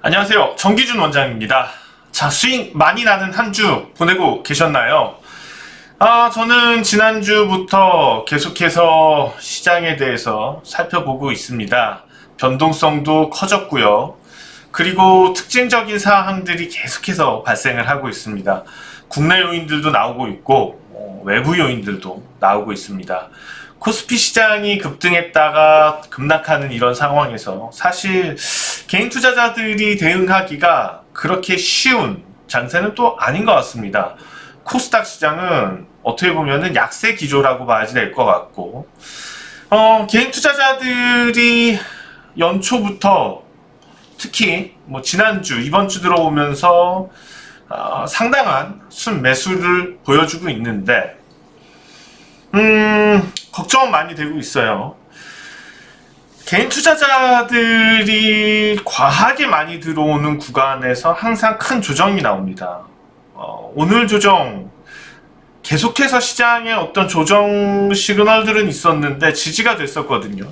안녕하세요. 정기준 원장입니다. 자, 수익 많이 나는 한 주 보내고 계셨나요? 저는 지난주부터 계속해서 시장에 대해서 살펴보고 있습니다. 변동성도 커졌고요. 그리고 특징적인 사항들이 계속해서 발생을 하고 있습니다. 국내 요인들도 나오고 있고 외부 요인들도 나오고 있습니다. 코스피 시장이 급등했다가 급락하는 이런 상황에서 사실 개인 투자자들이 대응하기가 그렇게 쉬운 장세는 또 아닌 것 같습니다. 코스닥 시장은 어떻게 보면은 약세 기조라고 봐야지 될 것 같고, 개인 투자자들이 연초부터 특히 지난주, 이번 주 들어오면서 상당한 순매수를 보여주고 있는데, 걱정은 많이 되고 있어요. 개인 투자자들이 과하게 많이 들어오는 구간에서 항상 큰 조정이 나옵니다. 오늘 조정 계속해서 시장에 어떤 조정 시그널들은 있었는데 지지가 됐었거든요.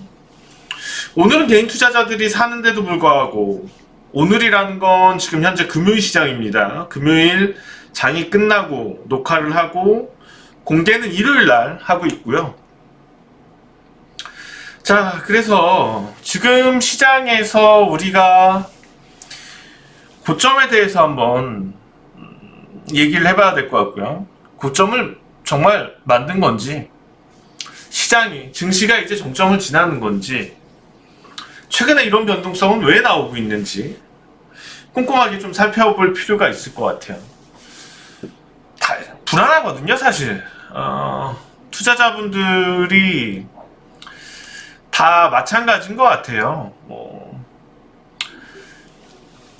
오늘은 개인 투자자들이 사는데도 불구하고, 오늘이라는 건 지금 현재 금요일 시장입니다. 금요일 장이 끝나고 녹화를 하고 공개는 일요일 날 하고 있고요. 자, 그래서 지금 시장에서 우리가 고점에 대해서 한번 얘기를 해봐야 될 것 같고요. 고점을 정말 만든 건지, 시장이, 증시가 이제 정점을 지나는 건지, 최근에 이런 변동성은 왜 나오고 있는지 꼼꼼하게 좀 살펴볼 필요가 있을 것 같아요. 불안하거든요, 사실. 투자자분들이 다 마찬가지인 것 같아요.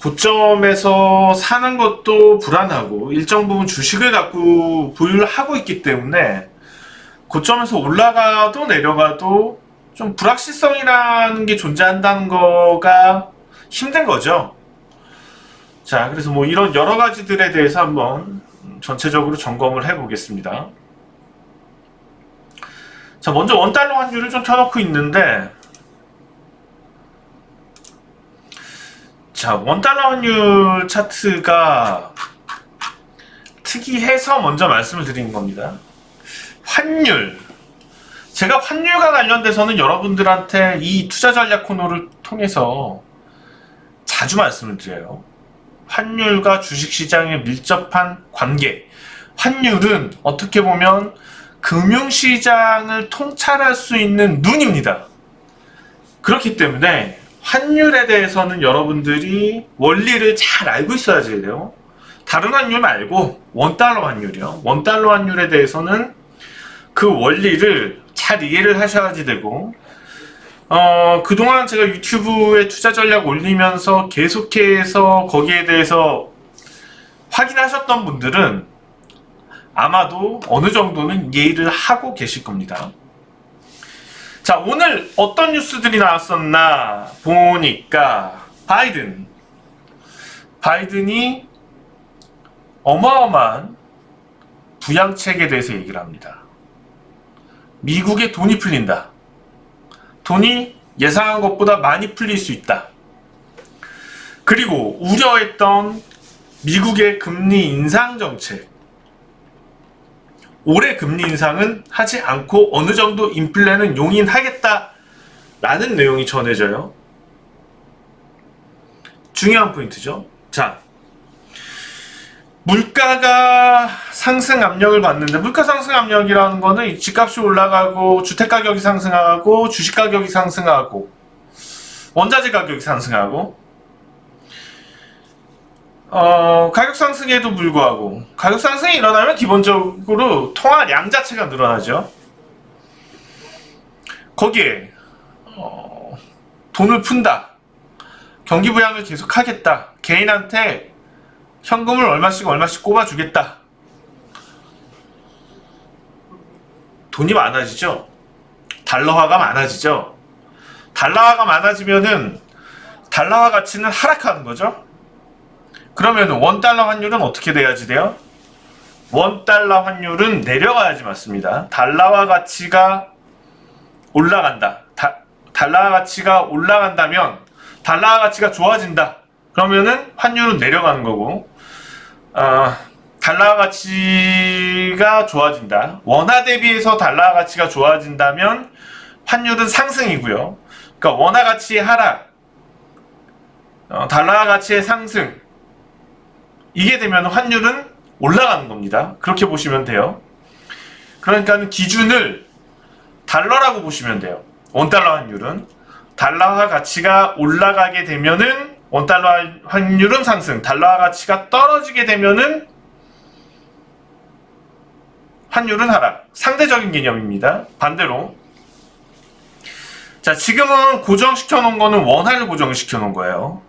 고점에서 사는 것도 불안하고, 일정 부분 주식을 갖고 보유를 하고 있기 때문에 고점에서 올라가도 내려가도 좀 불확실성이라는 게 존재한다는 거가 힘든 거죠. 자, 그래서 이런 여러 가지들에 대해서 한번 전체적으로 점검을 해 보겠습니다. 자, 먼저 원달러 환율을 좀 켜놓고 있는데, 자, 원달러 환율 차트가 특이해서 먼저 말씀을 드리는 겁니다. 환율. 제가 환율과 관련돼서는 여러분들한테 이 투자 전략 코너를 통해서 자주 말씀을 드려요. 환율과 주식시장의 밀접한 관계. 환율은 어떻게 보면 금융시장을 통찰할 수 있는 눈입니다. 그렇기 때문에 환율에 대해서는 여러분들이 원리를 잘 알고 있어야지 돼요. 다른 환율 말고 원달러 환율이요. 원달러 환율에 대해서는 그 원리를 잘 이해를 하셔야지 되고, 그동안 제가 유튜브에 투자 전략 올리면서 계속해서 거기에 대해서 확인하셨던 분들은 아마도 어느 정도는 이해를 하고 계실 겁니다. 자, 오늘 어떤 뉴스들이 나왔었나 보니까 바이든이 어마어마한 부양책에 대해서 얘기를 합니다. 미국에 돈이 풀린다. 돈이 예상한 것보다 많이 풀릴 수 있다. 그리고 우려했던 미국의 금리 인상 정책, 올해 금리 인상은 하지 않고 어느 정도 인플레는 용인하겠다라는 내용이 전해져요. 중요한 포인트죠. 자, 물가가 상승 압력을 받는데, 물가 상승 압력이라는 거는 집값이 올라가고 주택 가격이 상승하고 주식 가격이 상승하고 원자재 가격이 상승하고, 가격 상승에도 불구하고, 가격 상승이 일어나면 기본적으로 통화량 자체가 늘어나죠. 거기에 돈을 푼다, 경기 부양을 계속하겠다, 개인한테 현금을 얼마씩 꼽아주겠다. 돈이 많아지죠. 달러화가 많아지죠. 달러화가 많아지면은 달러화 가치는 하락하는 거죠. 그러면 원달러 환율은 어떻게 돼야지 돼요? 원달러 환율은 내려가야지 맞습니다. 달러화 가치가 올라간다. 달러화 가치가 올라간다면 달러화 가치가 좋아진다. 그러면은 환율은 내려가는 거고, 달러 가치가 좋아진다. 원화 대비해서 달러 가치가 좋아진다면 환율은 상승이고요. 그러니까 원화 가치의 하락, 달러 가치의 상승, 이게 되면 환율은 올라가는 겁니다. 그렇게 보시면 돼요. 그러니까 기준을 달러라고 보시면 돼요. 원달러 환율은 달러화 가치가 올라가게 되면은 원달러 환율은 상승, 달러화 가치가 떨어지게 되면은 환율은 하락. 상대적인 개념입니다. 반대로, 자, 지금은 고정시켜 놓은 거는 원화를 고정시켜 놓은 거예요.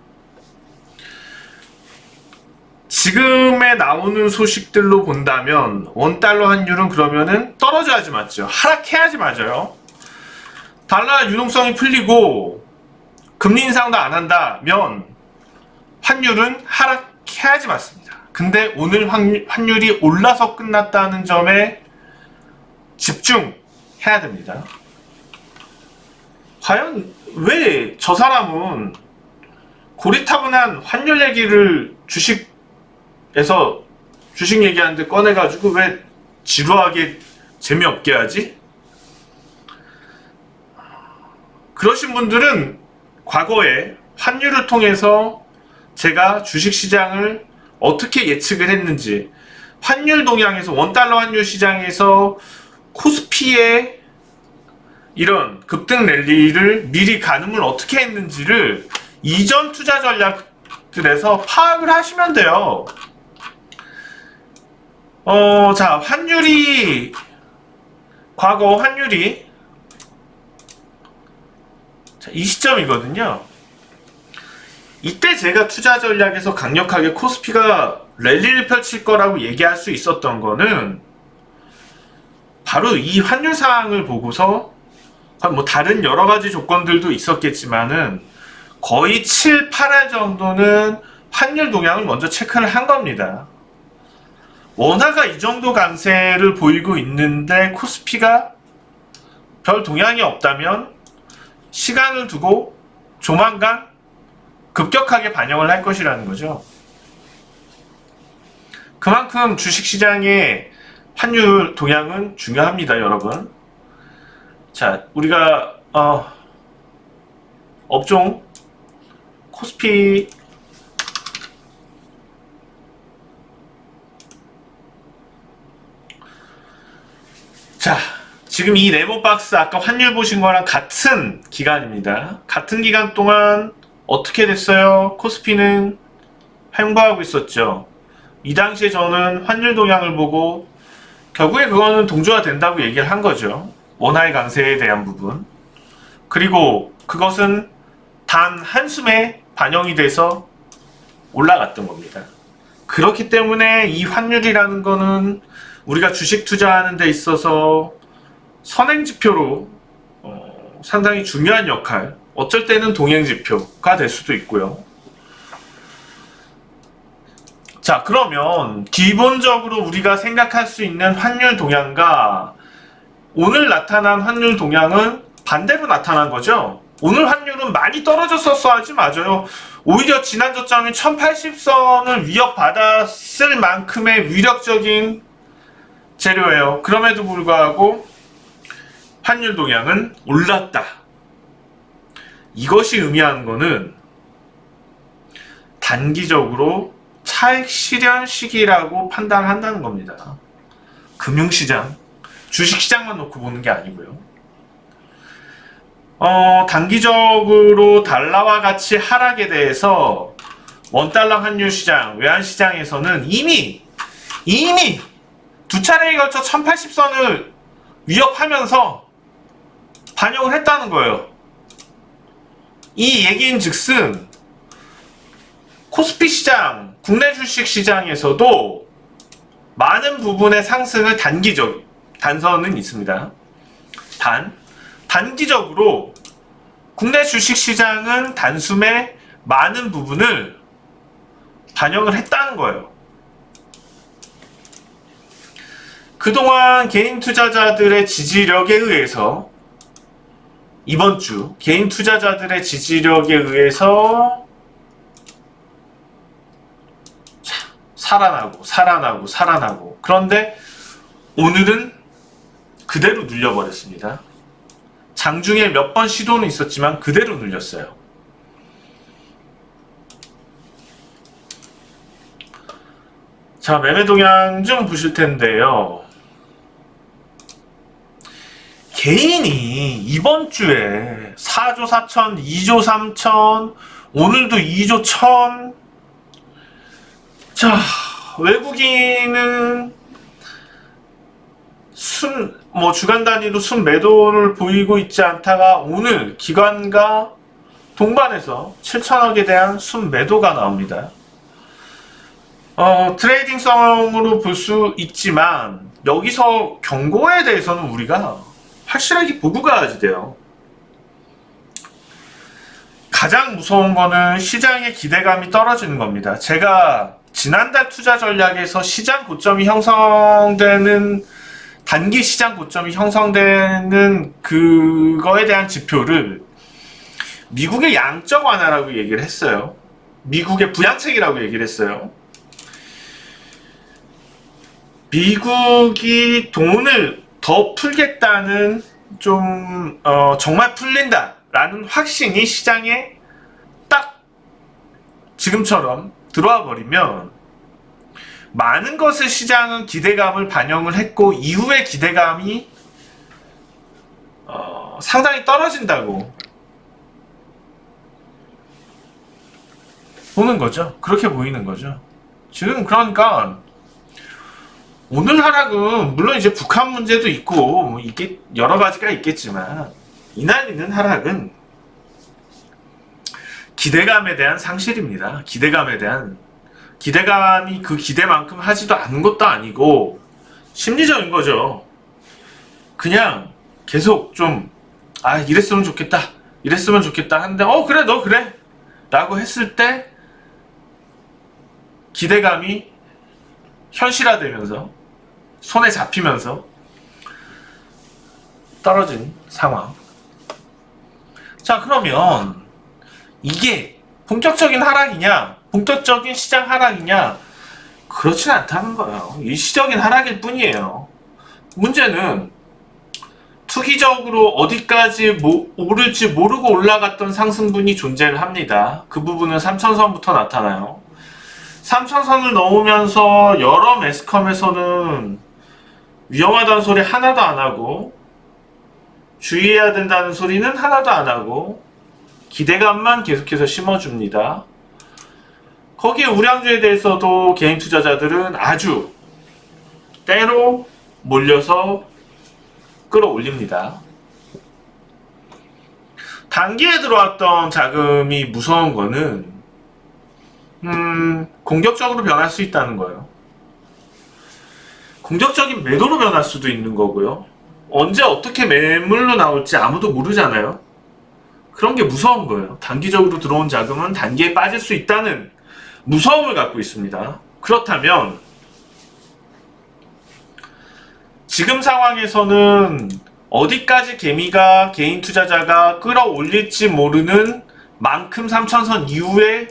지금에 나오는 소식들로 본다면 원달러 환율은 그러면은 떨어져야지 맞죠. 하락해야지 맞아요. 달러 유동성이 풀리고 금리 인상도 안 한다면 환율은 하락해야지 맞습니다. 근데 오늘 환율이 올라서 끝났다는 점에 집중해야 됩니다. 과연 왜 저 사람은 고리타분한 환율 얘기를 주식에서 주식 얘기하는데 꺼내가지고 왜 지루하게 재미없게 하지? 그러신 분들은 과거에 환율을 통해서 제가 주식시장을 어떻게 예측을 했는지, 환율 동향에서 원달러 환율 시장에서 코스피의 이런 급등 랠리를 미리 가늠을 어떻게 했는지를 이전 투자 전략들에서 파악을 하시면 돼요. 자, 환율이, 과거 환율이, 자, 이 시점이거든요. 이때 제가 투자 전략에서 강력하게 코스피가 랠리를 펼칠 거라고 얘기할 수 있었던 거는 바로 이 환율 상황을 보고서, 뭐 다른 여러 가지 조건들도 있었겠지만은 거의 7, 8할 정도는 환율 동향을 먼저 체크를 한 겁니다. 원화가 이 정도 강세를 보이고 있는데 코스피가 별 동향이 없다면 시간을 두고 조만간 급격하게 반영을 할 것이라는 거죠. 그만큼 주식시장의 환율 동향은 중요합니다, 여러분. 자, 우리가 업종 코스피 자, 지금 이 네모박스 아까 환율 보신 거랑 같은 기간입니다. 같은 기간 동안 어떻게 됐어요? 코스피는 횡보하고 있었죠. 이 당시에 저는 환율 동향을 보고 결국에 그거는 동조가 된다고 얘기를 한 거죠. 원화의 강세에 대한 부분. 그리고 그것은 단 한숨에 반영이 돼서 올라갔던 겁니다. 그렇기 때문에 이 환율이라는 거는 우리가 주식 투자하는 데 있어서 선행지표로 상당히 중요한 역할, 어쩔 때는 동행지표가 될 수도 있고요. 자, 그러면 기본적으로 우리가 생각할 수 있는 환율 동향과 오늘 나타난 환율 동향은 반대로 나타난 거죠. 오늘 환율은 많이 떨어졌었어야지 맞아요. 오히려 지난 저점인 1080선을 위협받았을 만큼의 위력적인 재료예요. 그럼에도 불구하고 환율 동향은 올랐다. 이것이 의미하는 거는 단기적으로 차익 실현 시기라고 판단한다는 겁니다. 금융시장, 주식시장만 놓고 보는 게 아니고요. 단기적으로 달러와 같이 하락에 대해서 원달러 환율 시장, 외환시장에서는 이미 두 차례에 걸쳐 1080선을 위협하면서 반영을 했다는 거예요. 이 얘기인 즉슨 코스피 시장, 국내 주식 시장에서도 많은 부분의 상승을 단선은 있습니다. 단기적으로 국내 주식 시장은 단숨에 많은 부분을 반영을 했다는 거예요. 그동안 개인 투자자들의 지지력에 의해서 이번 주 개인 투자자들의 지지력에 의해서 살아나고. 그런데 오늘은 그대로 눌려버렸습니다. 장중에 몇 번 시도는 있었지만 그대로 눌렸어요. 자, 매매 동향 좀 보실 텐데요. 개인이 이번 주에 4조 4천, 2조 3천, 오늘도 2조 1천. 자, 외국인은 주간 단위로 순 매도를 보이고 있지 않다가 오늘 기관과 동반해서 7천억에 대한 순 매도가 나옵니다. 트레이딩성으로 볼 수 있지만 여기서 경고에 대해서는 우리가 확실하게 보고 가야지 돼요. 가장 무서운 거는 시장의 기대감이 떨어지는 겁니다. 제가 지난달 투자 전략에서 단기 시장 고점이 형성되는 그거에 대한 지표를 미국의 양적 완화라고 얘기를 했어요. 미국의 부양책이라고 얘기를 했어요. 미국이 돈을 더 풀겠다는 정말 풀린다라는 확신이 시장에 딱 지금처럼 들어와 버리면 많은 것을 시장은 기대감을 반영을 했고 이후에 기대감이 상당히 떨어진다고 보는 거죠. 그렇게 보이는 거죠. 지금 그러니까 오늘 하락은 물론 이제 북한 문제도 있고 이게 여러 가지가 있겠지만 이날리는 하락은 기대감에 대한 상실입니다. 기대감이 그 기대만큼 하지도 않은 것도 아니고 심리적인 거죠. 그냥 계속 이랬으면 좋겠다 하는데 그래 너 그래 라고 했을 때 기대감이 현실화되면서 손에 잡히면서 떨어진 상황. 자, 그러면 이게 본격적인 하락이냐, 본격적인 시장 하락이냐, 그렇진 않다는 거예요. 일시적인 하락일 뿐이에요. 문제는 투기적으로 어디까지 오를지 모르고 올라갔던 상승분이 존재를 합니다. 그 부분은 3천선부터 나타나요. 3천선을 넘으면서 여러 매스컴에서는 위험하다는 소리 하나도 안 하고 주의해야 된다는 소리는 하나도 안 하고 기대감만 계속해서 심어줍니다. 거기에 우량주에 대해서도 개인 투자자들은 아주 때로 몰려서 끌어올립니다. 단기에 들어왔던 자금이 무서운 거는 공격적으로 변할 수 있다는 거예요. 공격적인 매도로 변할 수도 있는 거고요. 언제 어떻게 매물로 나올지 아무도 모르잖아요. 그런 게 무서운 거예요. 단기적으로 들어온 자금은 단기에 빠질 수 있다는 무서움을 갖고 있습니다. 그렇다면 지금 상황에서는 어디까지 개인 투자자가 끌어올릴지 모르는 만큼 3천선 이후에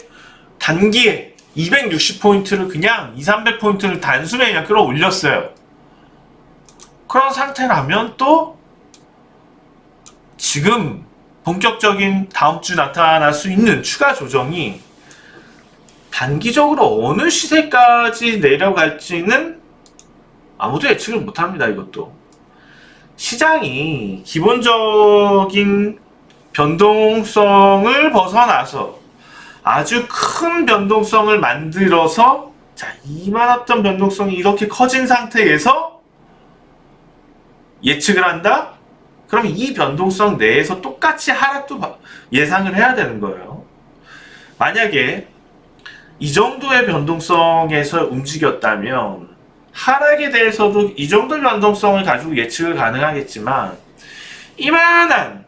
단기에 260포인트를 그냥 200-300포인트를 단숨에 그냥 끌어올렸어요. 그런 상태라면 또 지금 본격적인 다음 주 나타날 수 있는 추가 조정이 단기적으로 어느 시세까지 내려갈지는 아무도 예측을 못합니다. 이것도 시장이 기본적인 변동성을 벗어나서 아주 큰 변동성을 만들어서 이만했던 변동성이 이렇게 커진 상태에서 예측을 한다? 그럼 이 변동성 내에서 똑같이 하락도 예상을 해야 되는 거예요. 만약에 이 정도의 변동성에서 움직였다면 하락에 대해서도 이 정도의 변동성을 가지고 예측을 가능하겠지만 이만한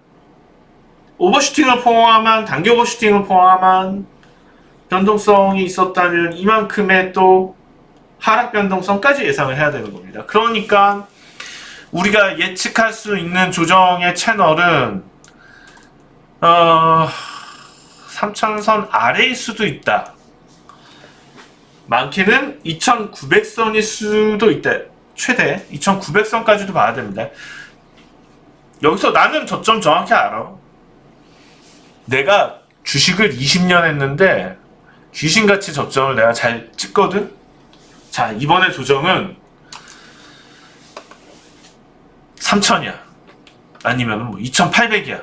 오버슈팅을 포함한 단기 오버슈팅을 포함한 변동성이 있었다면 이만큼의 또 하락 변동성까지 예상을 해야 되는 겁니다. 그러니까 우리가 예측할 수 있는 조정의 채널은 3천선 아래일 수도 있다. 많게는 2,900선일 수도 있다. 최대 2,900선까지도 봐야 됩니다. 여기서 나는 저점 정확히 알아. 내가 주식을 20년 했는데 귀신같이 저점을 내가 잘 찍거든. 자, 이번에 조정은 3,000이야. 아니면 뭐 2,800이야.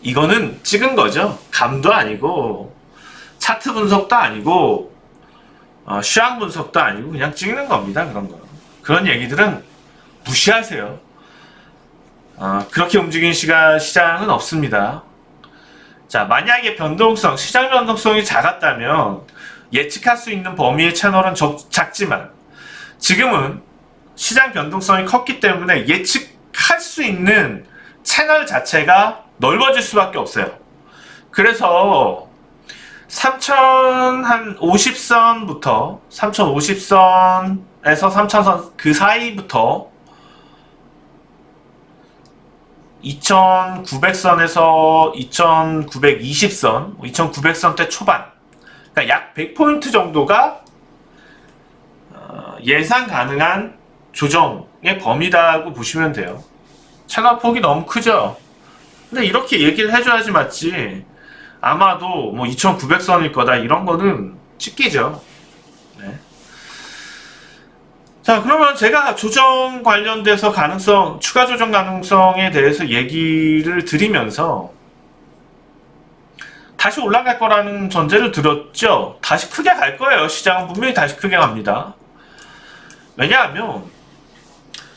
이거는 찍은 거죠. 감도 아니고 차트 분석도 아니고 시황 분석도 아니고 그냥 찍는 겁니다. 그런 거. 그런 얘기들은 무시하세요. 그렇게 움직이는 시장은 없습니다. 자, 만약에 시장 변동성이 작았다면 예측할 수 있는 범위의 채널은 작지만 지금은 시장 변동성이 컸기 때문에 예측할 수 있는 채널 자체가 넓어질 수밖에 없어요. 그래서 3,050선부터 3,050선에서 3,000선 그 사이부터 2,900선에서 2,920선, 2,900선대 초반, 그러니까 약 100포인트 정도가 예상 가능한 조정의 범위다고 보시면 돼요. 채널 폭이 너무 크죠? 근데 이렇게 얘기를 해줘야지 맞지. 아마도 뭐 2,900선일 거다 이런 거는 찍기죠. 네. 자, 그러면 제가 조정 관련돼서 추가 조정 가능성에 대해서 얘기를 드리면서 다시 올라갈 거라는 전제를 들었죠. 다시 크게 갈 거예요. 시장은 분명히 다시 크게 갑니다. 왜냐하면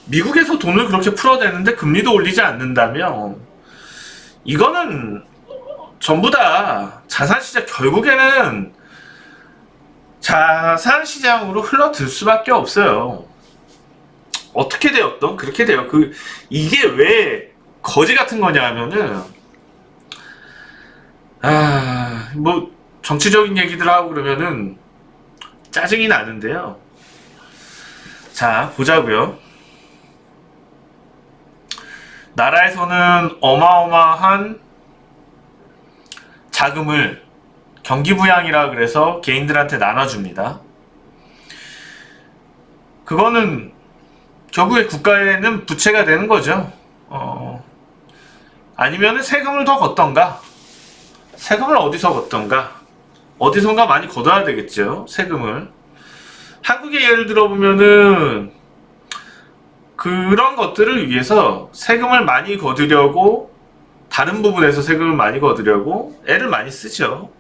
미국에서 돈을 그렇게 풀어대는데 금리도 올리지 않는다면 이거는 전부 다 자산시장, 결국에는 자산시장으로 흘러들 수밖에 없어요. 어떻게 되었던 그렇게 돼요. 이게 왜 거지 같은 거냐 하면은 뭐 정치적인 얘기들 하고 그러면은 짜증이 나는데요. 자, 보자고요. 나라에서는 어마어마한 자금을 경기부양이라 그래서 개인들한테 나눠줍니다. 그거는 결국에 국가에는 부채가 되는 거죠. 아니면은 세금을 더 걷던가, 세금을 어디서 걷던가, 어디선가 많이 걷어야 되겠죠. 세금을. 한국의 예를 들어보면은 그런 것들을 위해서 세금을 많이 거두려고, 다른 부분에서 세금을 많이 거두려고 애를 많이 쓰죠.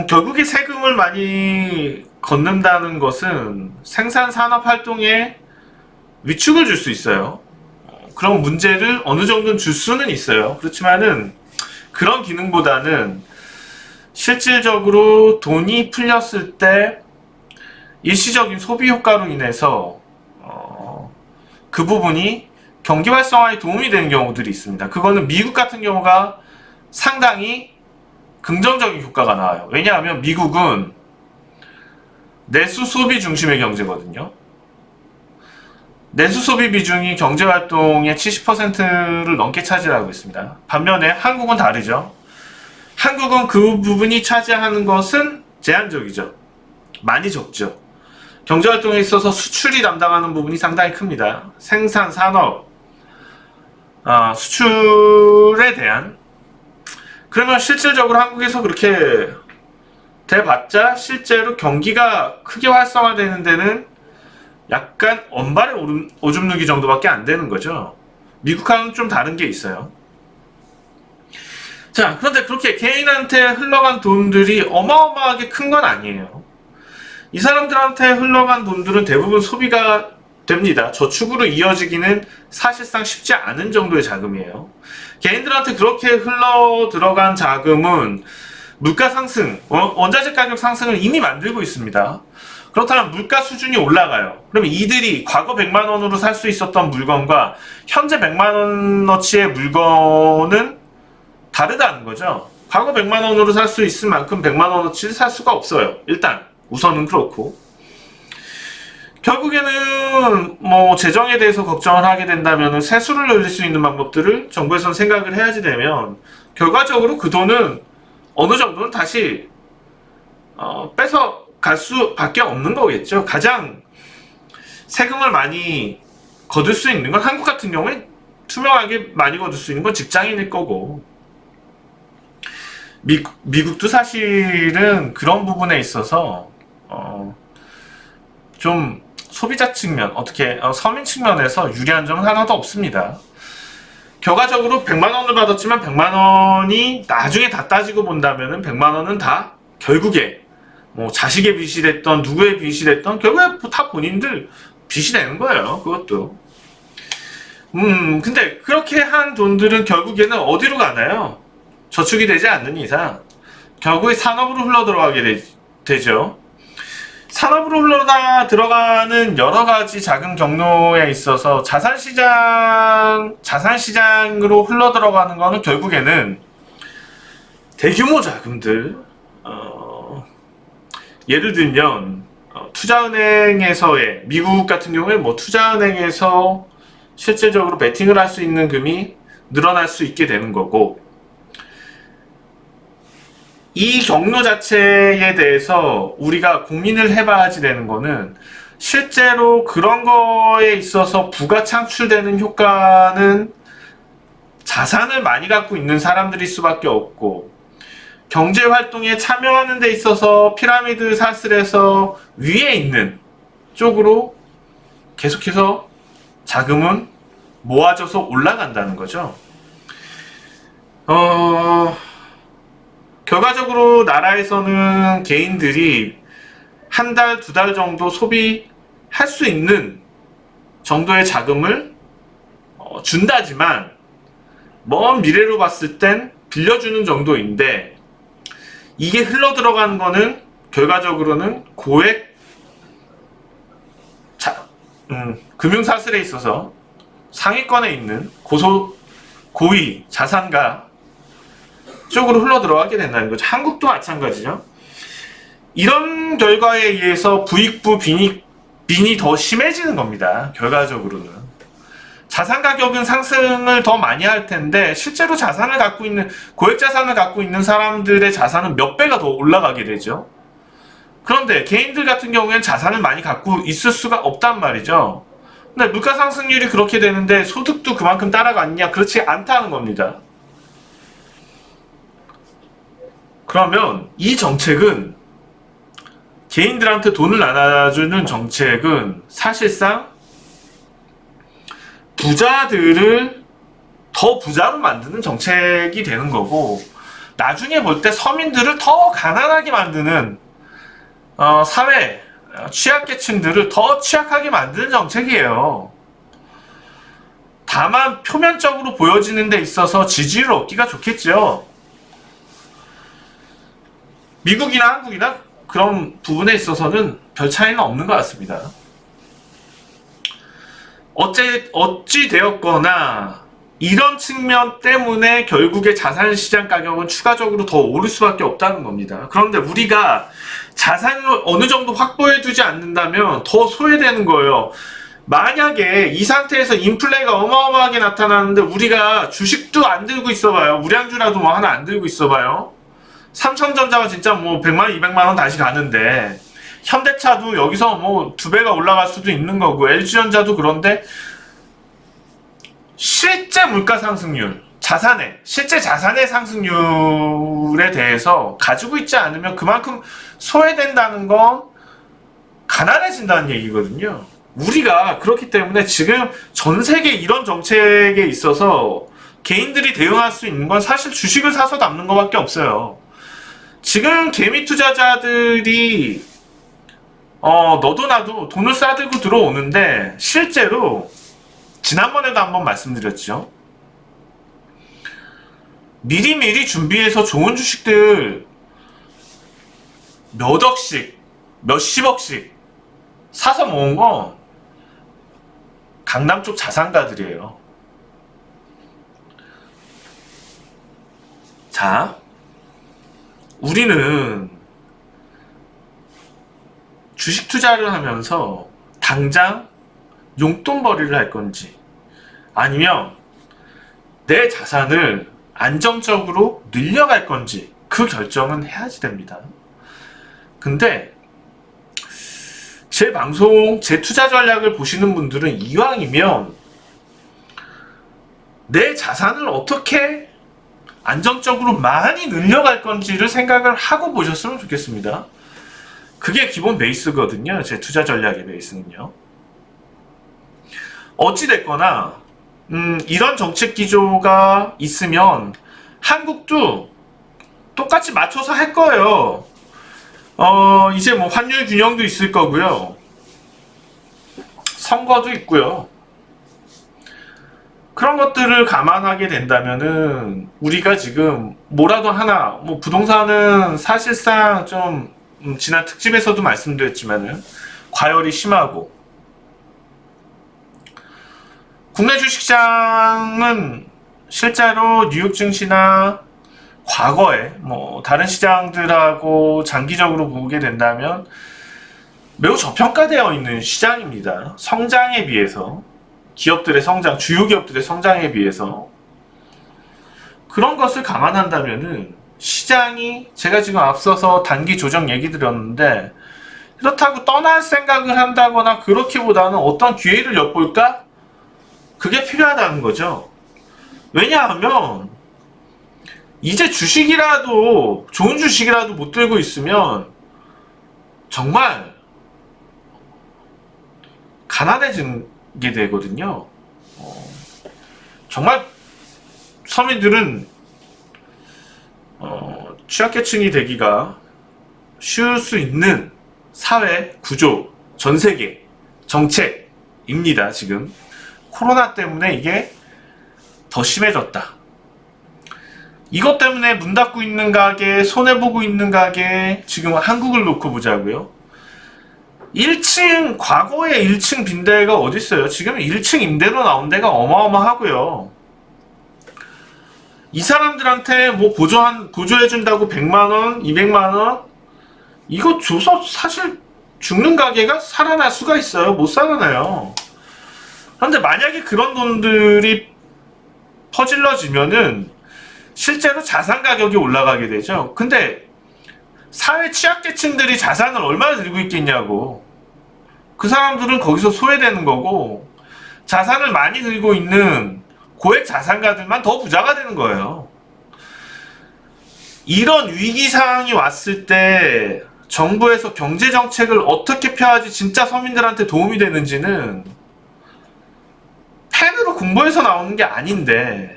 결국에 세금을 많이 걷는다는 것은 생산 산업 활동에 위축을 줄 수 있어요. 그런 문제를 어느 정도는 줄 수는 있어요. 그렇지만은 그런 기능보다는 실질적으로 돈이 풀렸을 때 일시적인 소비 효과로 인해서 그 부분이 경기 활성화에 도움이 되는 경우들이 있습니다. 그거는 미국 같은 경우가 상당히 긍정적인 효과가 나와요. 왜냐하면 미국은 내수 소비 중심의 경제거든요. 내수 소비 비중이 경제 활동의 70%를 넘게 차지하고 있습니다. 반면에 한국은 다르죠. 한국은 그 부분이 차지하는 것은 제한적이죠. 많이 적죠. 경제 활동에 있어서 수출이 담당하는 부분이 상당히 큽니다. 생산, 산업, 수출에 대한. 그러면 실질적으로 한국에서 그렇게 돼봤자 실제로 경기가 크게 활성화되는 데는 약간 언발의 오줌 누기 정도밖에 안 되는 거죠. 미국하고는 좀 다른 게 있어요. 자, 그런데 그렇게 개인한테 흘러간 돈들이 어마어마하게 큰 건 아니에요. 이 사람들한테 흘러간 돈들은 대부분 소비가 됩니다. 저축으로 이어지기는 사실상 쉽지 않은 정도의 자금이에요. 개인들한테 그렇게 흘러 들어간 자금은 물가 상승, 원자재 가격 상승을 이미 만들고 있습니다. 그렇다면 물가 수준이 올라가요. 그러면 이들이 과거 100만 원으로 살 수 있었던 물건과 현재 100만 원어치의 물건은 다르다는 거죠. 과거 100만 원으로 살 수 있을 만큼 100만 원어치를 살 수가 없어요. 일단 우선은 그렇고, 결국에는 뭐 재정에 대해서 걱정을 하게 된다면 세수를 늘릴 수 있는 방법들을 정부에서는 생각을 해야지 되면 결과적으로 그 돈은 어느 정도는 다시 뺏어 갈 수밖에 없는 거겠죠. 가장 세금을 많이 거둘 수 있는 건 한국 같은 경우에 투명하게 많이 거둘 수 있는 건 직장인일 거고, 미국도 사실은 그런 부분에 있어서 좀 소비자 측면, 서민 측면에서 유리한 점은 하나도 없습니다. 결과적으로 100만 원을 받았지만 100만 원이 나중에 다 따지고 본다면은 100만 원은 다 결국에 뭐 자식의 빚이 됐던 누구의 빚이 됐던 결국에 다 본인들 빚이 되는 거예요. 그것도. 근데 그렇게 한 돈들은 결국에는 어디로 가나요? 저축이 되지 않는 이상 결국에 산업으로 흘러 들어가게 되죠. 산업으로 흘러 들어가는 여러 가지 자금 경로에 있어서 자산시장으로 흘러 들어가는 거는 결국에는 대규모 자금들, 예를 들면 투자은행에서의, 미국 같은 경우에 뭐 투자은행에서 실질적으로 베팅을 할 수 있는 금이 늘어날 수 있게 되는 거고, 이 경로 자체에 대해서 우리가 고민을 해봐야지 되는 거는, 실제로 그런 거에 있어서 부가 창출되는 효과는 자산을 많이 갖고 있는 사람들일 수밖에 없고, 경제 활동에 참여하는 데 있어서 피라미드 사슬에서 위에 있는 쪽으로 계속해서 자금은 모아져서 올라간다는 거죠. 결과적으로 나라에서는 개인들이 한 달, 두 달 정도 소비할 수 있는 정도의 자금을 준다지만, 먼 미래로 봤을 땐 빌려주는 정도인데, 이게 흘러 들어가는 거는 결과적으로는 고액 금융사슬에 있어서 상위권에 있는 고위 자산가 쪽으로 흘러 들어가게 된다는 거죠. 한국도 마찬가지죠. 이런 결과에 의해서 부익부 빈이 더 심해지는 겁니다. 결과적으로는 자산 가격은 상승을 더 많이 할 텐데, 실제로 자산을 갖고 있는, 고액 자산을 갖고 있는 사람들의 자산은 몇 배가 더 올라가게 되죠. 그런데 개인들 같은 경우에는 자산을 많이 갖고 있을 수가 없단 말이죠. 근데 물가 상승률이 그렇게 되는데 소득도 그만큼 따라갔냐? 그렇지 않다는 겁니다. 그러면 이 정책은, 개인들한테 돈을 나눠주는 정책은 사실상 부자들을 더 부자로 만드는 정책이 되는 거고, 나중에 볼 때 서민들을 더 가난하게 만드는, 사회 취약계층들을 더 취약하게 만드는 정책이에요. 다만 표면적으로 보여지는 데 있어서 지지를 얻기가 좋겠죠. 미국이나 한국이나 그런 부분에 있어서는 별 차이는 없는 것 같습니다. 어찌 되었거나 이런 측면 때문에 결국에 자산시장 가격은 추가적으로 더 오를 수밖에 없다는 겁니다. 그런데 우리가 자산을 어느 정도 확보해 두지 않는다면 더 소외되는 거예요. 만약에 이 상태에서 인플레가 어마어마하게 나타나는데 우리가 주식도 안 들고 있어봐요. 우량주라도 뭐 하나 안 들고 있어봐요. 삼성전자가 진짜 뭐 100만원, 200만원 다시 가는데, 현대차도 여기서 뭐 2배가 올라갈 수도 있는 거고, LG전자도 그런데, 실제 물가 상승률, 실제 자산의 상승률에 대해서 가지고 있지 않으면 그만큼 소외된다는 건 가난해진다는 얘기거든요. 우리가 그렇기 때문에 지금 전 세계 이런 정책에 있어서 개인들이 대응할 수 있는 건 사실 주식을 사서 남는 것밖에 없어요. 지금 개미 투자자들이 너도 나도 돈을 싸들고 들어오는데, 실제로 지난번에도 한번 말씀드렸죠. 미리미리 준비해서 좋은 주식들 몇 억씩, 몇십억씩 사서 모은 건 강남 쪽 자산가들이에요. 자, 우리는 주식 투자를 하면서 당장 용돈벌이를 할 건지, 아니면 내 자산을 안정적으로 늘려갈 건지 그 결정은 해야지 됩니다. 근데 제 방송, 제 투자 전략을 보시는 분들은 이왕이면 내 자산을 어떻게 안정적으로 많이 늘려갈 건지를 생각을 하고 보셨으면 좋겠습니다. 그게 기본 베이스거든요. 제 투자 전략의 베이스는요. 어찌됐거나 이런 정책 기조가 있으면 한국도 똑같이 맞춰서 할 거예요. 이제 뭐 환율 균형도 있을 거고요. 선거도 있고요. 그런 것들을 감안하게 된다면은 우리가 지금 뭐라도 하나, 뭐 부동산은 사실상 좀 지난 특집에서도 말씀드렸지만은 과열이 심하고, 국내 주식시장은 실제로 뉴욕 증시나 과거에 뭐 다른 시장들하고 장기적으로 보게 된다면 매우 저평가되어 있는 시장입니다. 성장에 비해서, 기업들의 성장, 주요 기업들의 성장에 비해서. 그런 것을 감안한다면은 시장이, 제가 지금 앞서서 단기 조정 얘기 드렸는데, 그렇다고 떠날 생각을 한다거나 그렇기보다는 어떤 기회를 엿볼까? 그게 필요하다는 거죠. 왜냐하면 이제 주식이라도, 좋은 주식이라도 못 들고 있으면 정말 가난해지게 되거든요. 정말 서민들은 취약계층이 되기가 쉬울 수 있는 사회 구조, 전세계 정책입니다. 지금 코로나 때문에 이게 더 심해졌다. 이것 때문에 문 닫고 있는 가게, 손해보고 있는 가게, 지금 한국을 놓고 보자고요. 1층, 과거에 1층 빈대가 어디 있어요? 지금 1층 임대로 나온 데가 어마어마하고요. 이 사람들한테 뭐 보조해준다고 100만원, 200만원? 이거 줘서 사실 죽는 가게가 살아날 수가 있어요. 못 살아나요. 그런데 만약에 그런 돈들이 퍼질러지면은 실제로 자산 가격이 올라가게 되죠. 근데 사회 취약계층들이 자산을 얼마나 들고 있겠냐고. 그 사람들은 거기서 소외되는 거고, 자산을 많이 들고 있는 고액 자산가들만 더 부자가 되는 거예요. 이런 위기 상황이 왔을 때 정부에서 경제 정책을 어떻게 펴야지 진짜 서민들한테 도움이 되는지는 펜으로 공부해서 나오는 게 아닌데,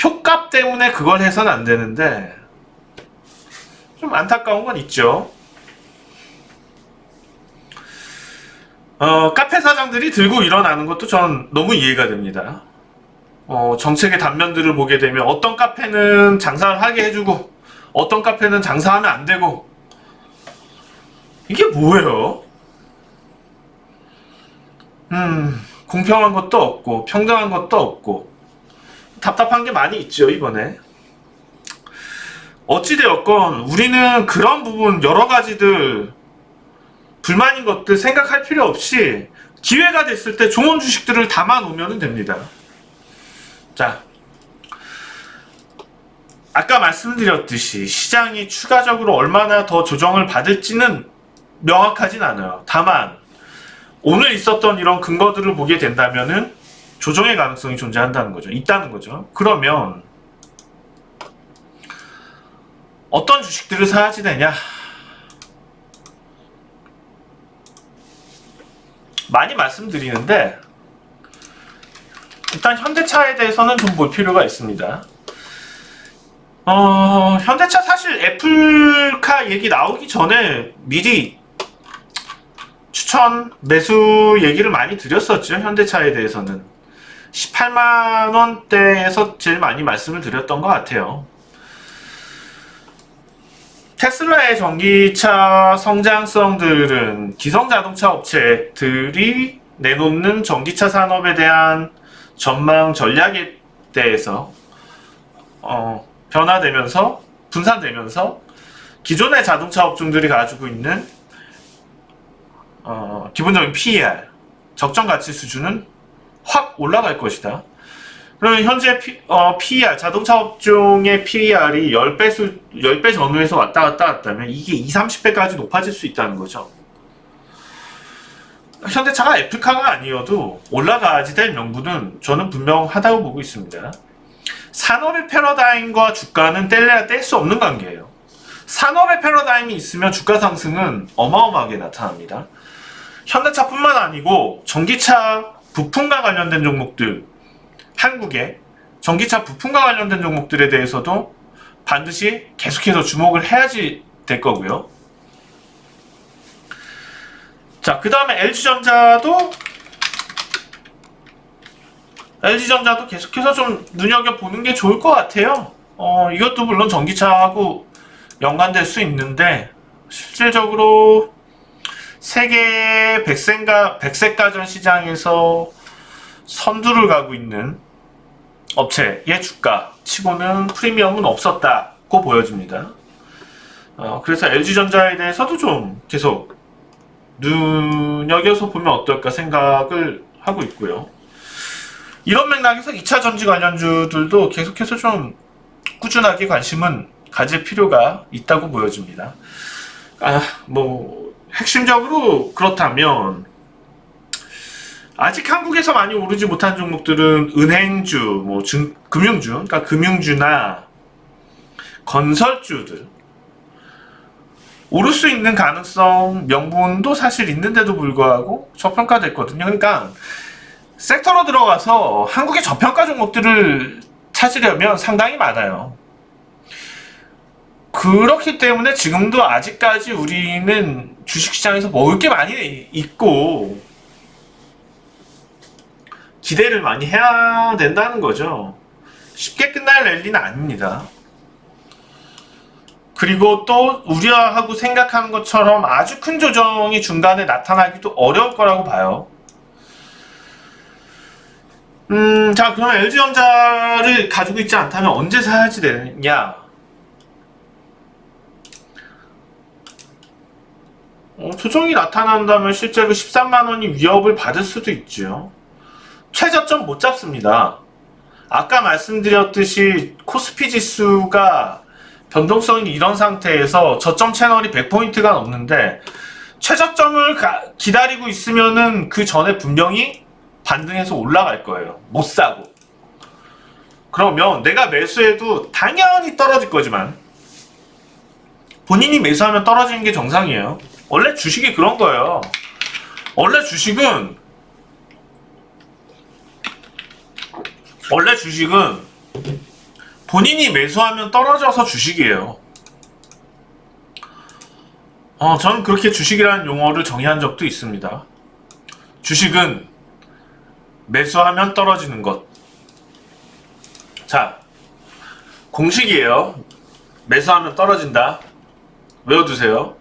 표값 때문에 그걸 해서는 안 되는데 좀 안타까운 건 있죠. 카페 사장들이 들고 일어나는 것도 전 너무 이해가 됩니다. 정책의 단면들을 보게 되면 어떤 카페는 장사를 하게 해주고 어떤 카페는 장사하면 안 되고, 이게 뭐예요? 공평한 것도 없고 평등한 것도 없고 답답한 게 많이 있죠. 이번에 어찌되었건 우리는 그런 부분 여러 가지들 불만인 것들 생각할 필요 없이 기회가 됐을 때 좋은 주식들을 담아 놓으면 됩니다. 자, 아까 말씀드렸듯이 시장이 추가적으로 얼마나 더 조정을 받을지는 명확하진 않아요. 다만 오늘 있었던 이런 근거들을 보게 된다면은 조정의 가능성이 존재한다는 거죠. 있다는 거죠. 그러면 어떤 주식들을 사야지 되냐? 많이 말씀드리는데 일단 현대차에 대해서는 좀 볼 필요가 있습니다. 현대차 사실 애플카 얘기 나오기 전에 미리 추천 매수 얘기를 많이 드렸었죠. 현대차에 대해서는 18만원대에서 제일 많이 말씀을 드렸던 것 같아요. 테슬라의 전기차 성장성들은 기성자동차 업체들이 내놓는 전기차 산업에 대한 전망 전략에 대해서 변화되면서 분산되면서 기존의 자동차 업종들이 가지고 있는 기본적인 PER 적정 가치 수준은 확 올라갈 것이다. 그러면 현재 PER, 자동차 업종의 PER이 10배 전후에서 왔다 갔다 했다면 이게 20, 30배까지 높아질 수 있다는 거죠. 현대차가 애플카가 아니어도 올라가야지 될 명분은 저는 분명하다고 보고 있습니다. 산업의 패러다임과 주가는 뗄래야 뗄 수 없는 관계예요. 산업의 패러다임이 있으면 주가 상승은 어마어마하게 나타납니다. 현대차뿐만 아니고 전기차 부품과 관련된 종목들, 한국의 전기차 부품과 관련된 종목들에 대해서도 반드시 계속해서 주목을 해야지 될 거고요. 자, 그 다음에 LG전자도 계속해서 좀 눈여겨보는 게 좋을 것 같아요. 이것도 물론 전기차하고 연관될 수 있는데, 실질적으로 세계 백색가전 시장에서 선두를 가고 있는 업체의 주가 치고는 프리미엄은 없었다고 보여집니다. 그래서 LG전자에 대해서도 좀 계속 눈여겨서 보면 어떨까 생각을 하고 있고요. 이런 맥락에서 2차 전지 관련주들도 계속해서 좀 꾸준하게 관심은 가질 필요가 있다고 보여집니다. 핵심적으로 그렇다면 아직 한국에서 많이 오르지 못한 종목들은 은행주, 금융주, 그러니까 금융주나 건설주들 오를 수 있는 가능성, 명분도 사실 있는데도 불구하고 저평가됐거든요. 그러니까 섹터로 들어가서 한국의 저평가 종목들을 찾으려면 상당히 많아요. 그렇기 때문에 지금도 아직까지 우리는 주식시장에서 먹을 게 많이 있고 기대를 많이 해야 된다는 거죠. 쉽게 끝날 랠리는 아닙니다. 그리고 또 우려하고 생각하는 것처럼 아주 큰 조정이 중간에 나타나기도 어려울 거라고 봐요. 자, 그러면 LG전자를 가지고 있지 않다면 언제 사야지 되느냐? 조정이 나타난다면 실제로 13만원이 위협을 받을 수도 있죠. 최저점 못 잡습니다. 아까 말씀드렸듯이 코스피 지수가 변동성이 이런 상태에서 저점 채널이 100포인트가 넘는데 최저점을 기다리고 있으면은 그 전에 분명히 반등해서 올라갈 거예요. 못 사고. 그러면 내가 매수해도 당연히 떨어질 거지만 본인이 매수하면 떨어지는 게 정상이에요. 원래 주식이 그런 거예요. 원래 주식은 본인이 매수하면 떨어져서 주식이에요. 저는 그렇게 주식이라는 용어를 정의한 적도 있습니다. 주식은 매수하면 떨어지는 것. 자, 공식이에요. 매수하면 떨어진다. 외워두세요.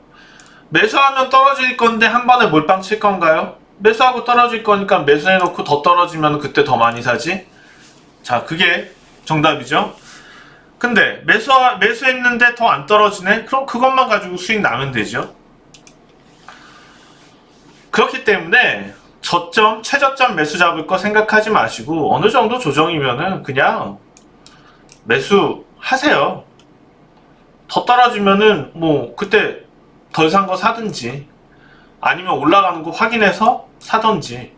매수하면 떨어질 건데 한 번에 몰빵 칠 건가요? 매수하고 떨어질 거니까 매수해놓고 더 떨어지면 그때 더 많이 사지? 자, 그게 정답이죠. 근데 매수했는데 더 안 떨어지네? 그럼 그것만 가지고 수익 나면 되죠. 그렇기 때문에 저점, 최저점 매수 잡을 거 생각하지 마시고 어느 정도 조정이면은 그냥 매수하세요. 더 떨어지면은 그때 덜 산 거 사든지 아니면 올라가는 거 확인해서 사든지.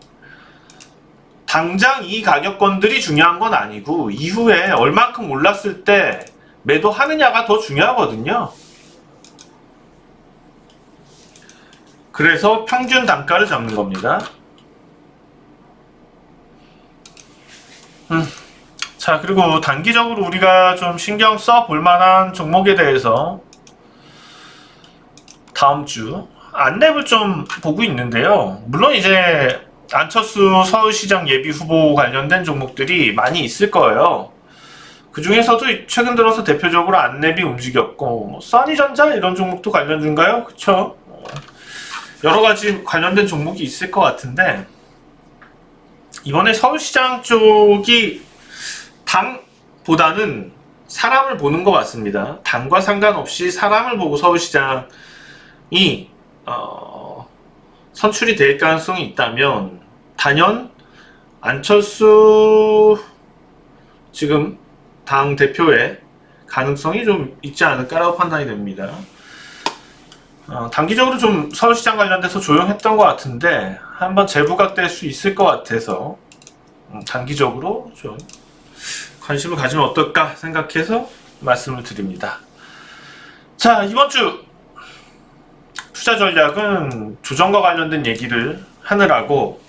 당장 이 가격권들이 중요한 건 아니고 이후에 얼만큼 올랐을 때 매도하느냐가 더 중요하거든요. 그래서 평균 단가를 잡는 겁니다. 자, 그리고 단기적으로 우리가 좀 신경 써 볼 만한 종목에 대해서 다음 주 안랩을 좀 보고 있는데요. 물론 이제 안철수 서울시장 예비 후보 관련된 종목들이 많이 있을 거예요. 그 중에서도 최근 들어서 대표적으로 안랩이 움직였고, 써니전자 이런 종목도 관련주인가요? 그쵸? 여러 가지 관련된 종목이 있을 것 같은데, 이번에 서울시장 쪽이 당보다는 사람을 보는 것 같습니다. 당과 상관없이 사람을 보고 서울시장이 선출이 될 가능성이 있다면 단연 안철수 지금 당 대표의 가능성이 좀 있지 않을까라고 판단이 됩니다. 단기적으로 좀 서울시장 관련돼서 조용했던 것 같은데 한번 재부각될 수 있을 것 같아서 단기적으로 좀 관심을 가지면 어떨까 생각해서 말씀을 드립니다. 자, 이번 주 투자 전략은 조정과 관련된 얘기를 하느라고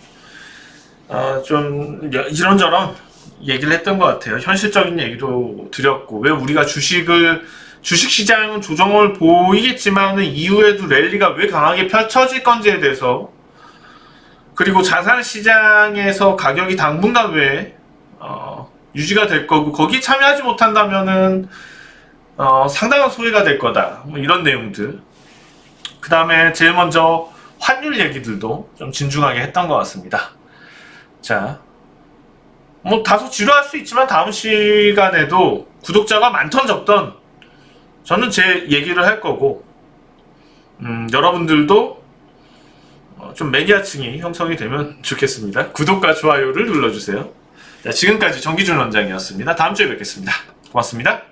좀 이런저런 얘기를 했던 것 같아요. 현실적인 얘기도 드렸고, 왜 우리가 주식시장은 조정을 보이겠지만 이후에도 랠리가 왜 강하게 펼쳐질 건지에 대해서, 그리고 자산시장에서 가격이 당분간 왜 유지가 될 거고 거기에 참여하지 못한다면은 상당한 소외가 될 거다, 뭐 이런 내용들. 그 다음에 제일 먼저 환율 얘기들도 좀 진중하게 했던 것 같습니다. 자, 뭐 다소 지루할 수 있지만 다음 시간에도 구독자가 많던 적던 저는 제 얘기를 할 거고, 여러분들도 좀 매니아층이 형성이 되면 좋겠습니다. 구독과 좋아요를 눌러주세요. 자, 지금까지 정기준 원장이었습니다. 다음 주에 뵙겠습니다. 고맙습니다.